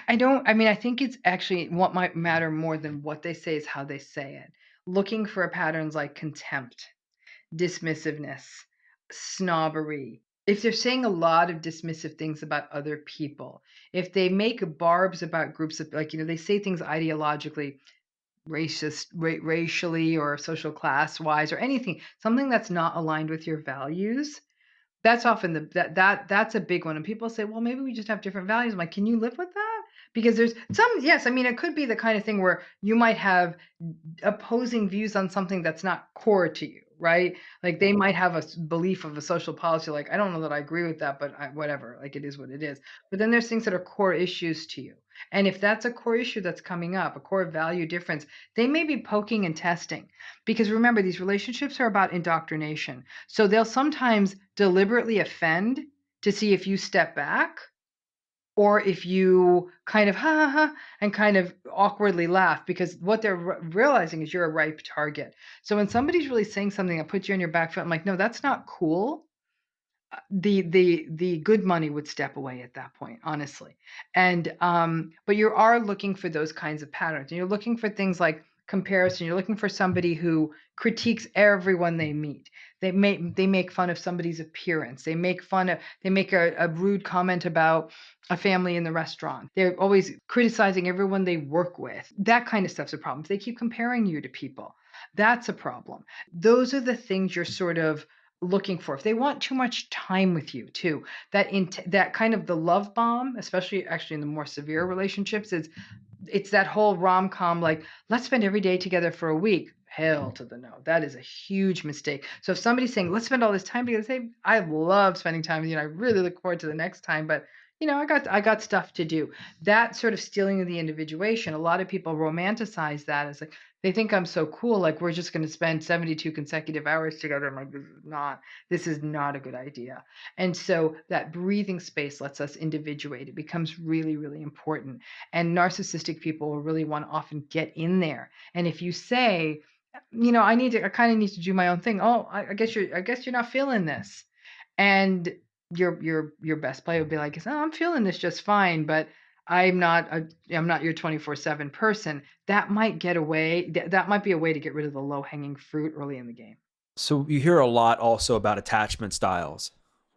I mean, I think it's actually what might matter more than what they say is how they say it. Looking for patterns like contempt, dismissiveness, snobbery. If they're saying a lot of dismissive things about other people, if they make barbs about groups of like, they say things ideologically, racially or social class wise or anything, something that's not aligned with your values, that's often that's a big one, and people say, "Well, maybe we just have different values." I'm like, "Can you live with that?" Because there's some yes, I mean, it could be the kind of thing where you might have opposing views on something that's not core to you, right? Like they might have a belief of a social policy, like, I don't know that I agree with that, but whatever, like it is what it is. But then there's things that are core issues to you. And if that's a core issue that's coming up, a core value difference, they may be poking and testing. Because remember, these relationships are about indoctrination. So they'll sometimes deliberately offend to see if you step back or if you kind of ha ha ha and kind of awkwardly laugh because what they're realizing is you're a ripe target. So when somebody's really saying something that puts you on your back foot, I'm like, no, that's not cool. The good money would step away at that point, honestly. And but you are looking for those kinds of patterns, and you're looking for things like comparison. You're looking for somebody who critiques everyone they meet. They make fun of somebody's appearance. They make a rude comment about a family in the restaurant. They're always criticizing everyone they work with. That kind of stuff's a problem. If they keep comparing you to people, that's a problem. Those are the things you're sort of looking for. If they want too much time with you too, that kind of the love bomb, especially actually in the more severe relationships, it's that whole rom-com like, let's spend every day together for a week. Hell to the no. That is a huge mistake. So if somebody's saying, let's spend all this time together, say, I love spending time with you and I really look forward to the next time, but I got stuff to do. That sort of stealing of the individuation, a lot of people romanticize that as like they think I'm so cool, like we're just going to spend 72 consecutive hours together. I'm like, this is not a good idea. And so that breathing space lets us individuate. It becomes really, really important. And narcissistic people will really want to often get in there. And if you say, I kind of need to do my own thing. Oh, I guess you're not feeling this. And your best play would be like, oh, I'm feeling this just fine, but I'm not your 24/7 person. That might get away. That might be a way to get rid of the low hanging fruit early in the game. So you hear a lot also about attachment styles.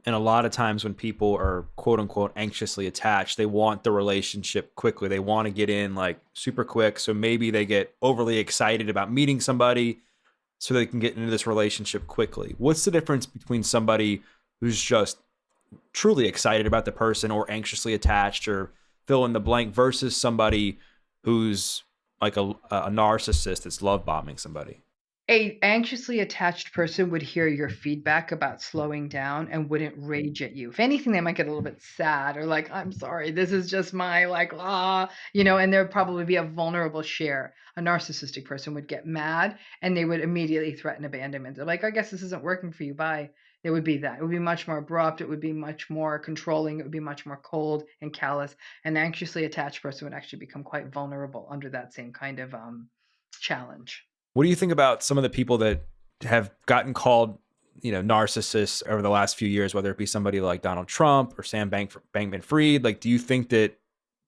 And a lot of times when people are quote unquote anxiously attached, they want the relationship quickly. They want to get in like super quick. So maybe they get overly excited about meeting somebody so they can get into this relationship quickly. What's the difference between somebody who's just truly excited about the person or anxiously attached or fill in the blank versus somebody who's like a narcissist that's love bombing somebody? A anxiously attached person would hear your feedback about slowing down and wouldn't rage at you. If anything, they might get a little bit sad or like, I'm sorry, this is just my like, and there'd probably be a vulnerable share. A narcissistic person would get mad and they would immediately threaten abandonment. They're like, I guess this isn't working for you. Bye. It would be that. It would be much more abrupt. It would be much more controlling. It would be much more cold and callous. An anxiously attached person would actually become quite vulnerable under that same kind of challenge. What do you think about some of the people that have gotten called, narcissists over the last few years, whether it be somebody like Donald Trump or Sam Bankman Fried? Like, do you think that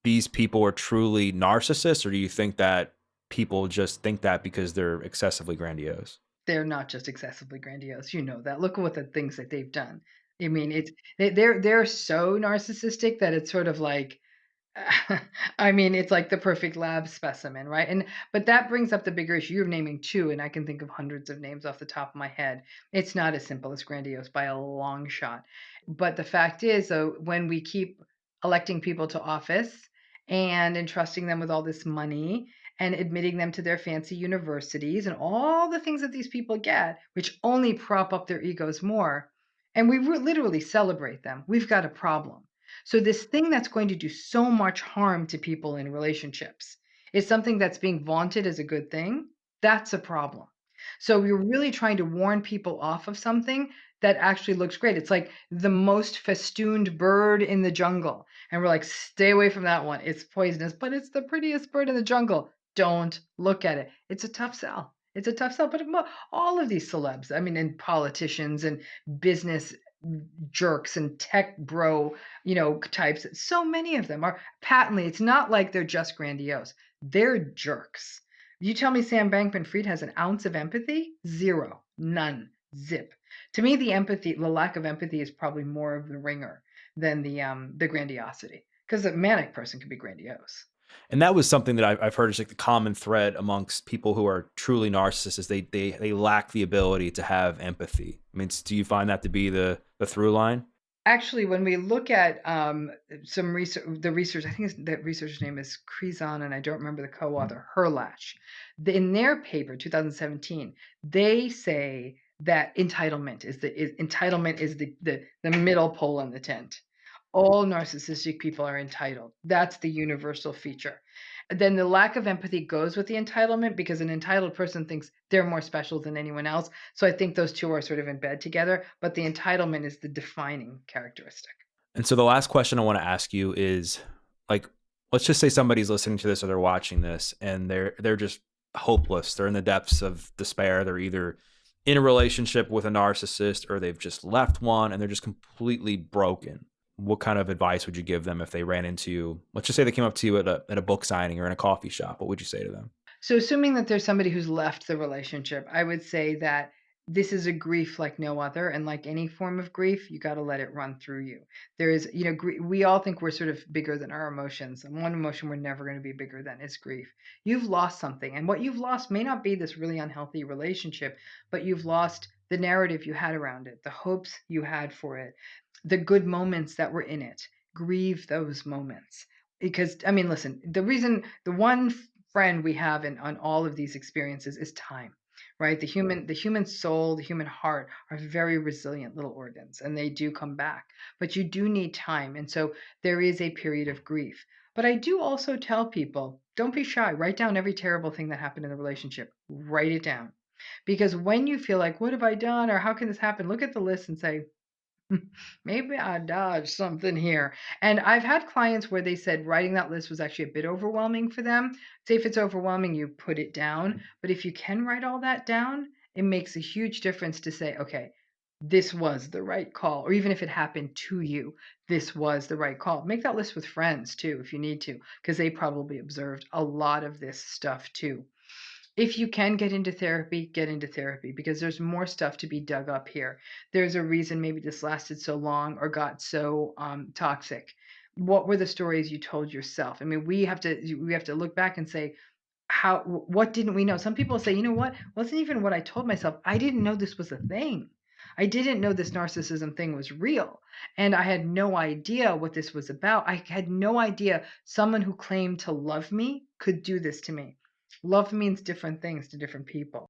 these people are truly narcissists, or do you think that people just think that because they're excessively grandiose? They're not just excessively grandiose, you know that. Look at what the things that they've done. I mean, they're so narcissistic that it's sort of like, I mean, it's like the perfect lab specimen, right? But that brings up the bigger issue. You're naming two, and I can think of hundreds of names off the top of my head. It's not as simple as grandiose by a long shot. But the fact is, though, when we keep electing people to office and entrusting them with all this money and admitting them to their fancy universities and all the things that these people get, which only prop up their egos more, and we literally celebrate them, we've got a problem. So this thing that's going to do so much harm to people in relationships is something that's being vaunted as a good thing. That's a problem. So we're really trying to warn people off of something that actually looks great. It's like the most festooned bird in the jungle. And we're like, stay away from that one. It's poisonous, but it's the prettiest bird in the jungle. Don't look at it. It's a tough sell. It's a tough sell. But all of these celebs, I mean, and politicians and business jerks and tech bro, types. So many of them are patently, it's not like they're just grandiose. They're jerks. You tell me Sam Bankman-Fried has an ounce of empathy? Zero. None. Zip. To me, the lack of empathy is probably more of the ringer than the grandiosity. Because a manic person can be grandiose. And that was something that I've heard is like the common thread amongst people who are truly narcissists is they lack the ability to have empathy. I mean, do you find that to be the through line? Actually, when we look at some research, the research, I think that researcher's name is Krizan, and I don't remember the co-author, Herlash. In their paper, 2017, they say that entitlement is the middle pole in the tent. All narcissistic people are entitled. That's the universal feature. Then the lack of empathy goes with the entitlement because an entitled person thinks they're more special than anyone else. So I think those two are sort of in bed together, but the entitlement is the defining characteristic. And so the last question I want to ask you is like, let's just say somebody's listening to this or they're watching this and they're just hopeless. They're in the depths of despair. They're either in a relationship with a narcissist or they've just left one and they're just completely broken. What kind of advice would you give them if they ran into you? Let's just say they came up to you at a book signing or in a coffee shop. What would you say to them? So assuming that there's somebody who's left the relationship, I would say that this is a grief like no other, and like any form of grief, you got to let it run through you. There is, we all think we're sort of bigger than our emotions, and one emotion we're never going to be bigger than is grief. You've lost something, and what you've lost may not be this really unhealthy relationship, but you've lost the narrative you had around it, the hopes you had for it, the good moments that were in it. Grieve those moments. Because I mean, listen, the one friend we have in on all of these experiences is time, right? The human soul, the human heart are very resilient little organs, and they do come back, but you do need time. And so there is a period of grief. But I do also tell people, don't be shy. Write down every terrible thing that happened in the relationship. Write it down. Because when you feel like, what have I done? Or how can this happen? Look at the list and say, maybe I dodged something here. And I've had clients where they said writing that list was actually a bit overwhelming for them. Say if it's overwhelming, you put it down. But if you can write all that down, it makes a huge difference to say, okay, this was the right call. Or even if it happened to you, this was the right call. Make that list with friends too, if you need to, because they probably observed a lot of this stuff too. If you can get into therapy because there's more stuff to be dug up here. There's a reason maybe this lasted so long or got so toxic. What were the stories you told yourself? I mean, we have to look back and say, what didn't we know? Some people say, you know what? Wasn't even what I told myself. I didn't know this was a thing. I didn't know this narcissism thing was real. And I had no idea what this was about. I had no idea someone who claimed to love me could do this to me. Love means different things to different people.